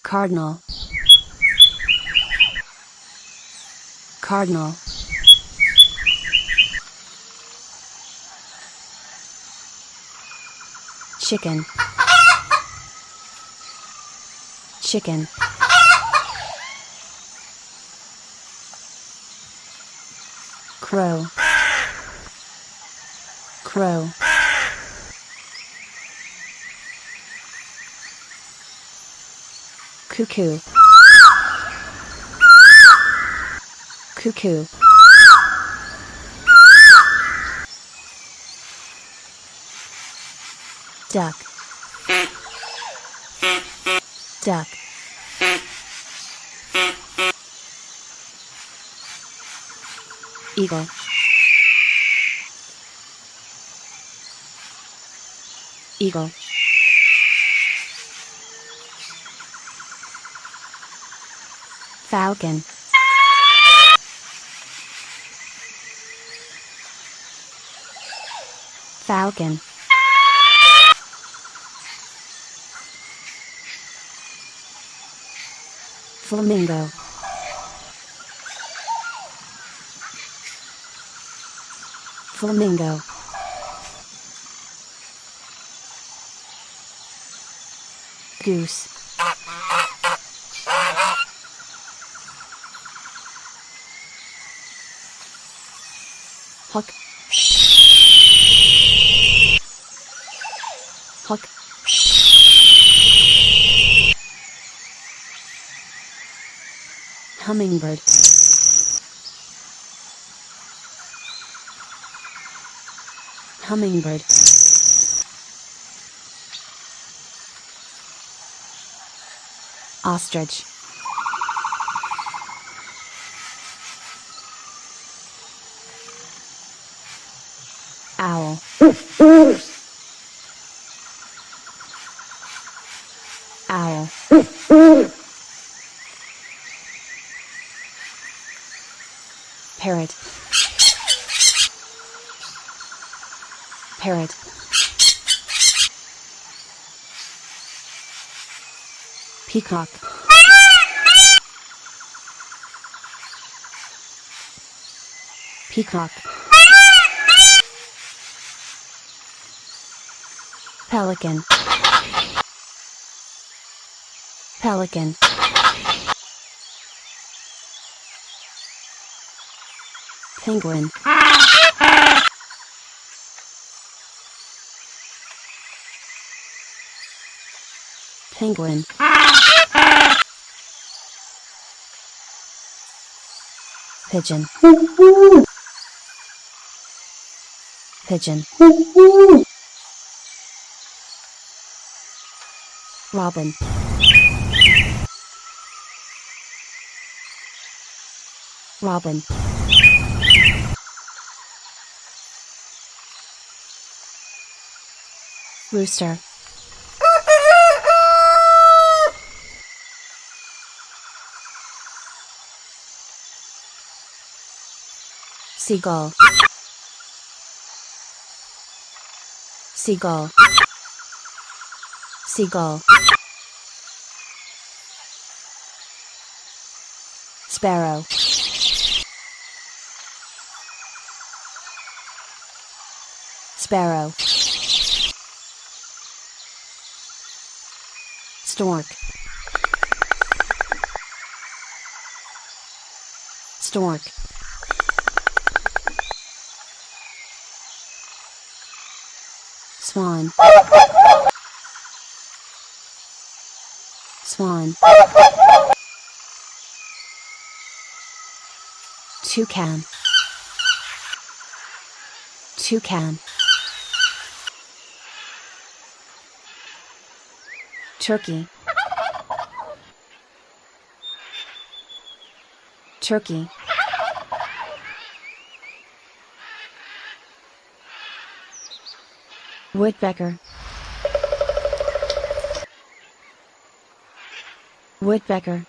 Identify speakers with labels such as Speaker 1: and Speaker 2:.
Speaker 1: Cardinal. Cardinal. Chicken. Chicken. Crow. Crow. Cuckoo. Cuckoo. Duck. Duck. Eagle. Eagle. Falcon. Falcon. Flamingo. Flamingo. Goose. Hawk. Hawk. Hummingbird. Hummingbird. Ostrich. Owl. Owl. Parrot. Parrot. Peacock. Peacock. Pelican. Pelican. Penguin. Penguin. Pigeon. Pigeon. Robin. Robin. Rooster. Seagull. Seagull. Seagull. Sparrow. Sparrow. Stork. Stork. Swan. Swan. Toucan. Toucan. Turkey. Turkey. Woodpecker. Woodpecker.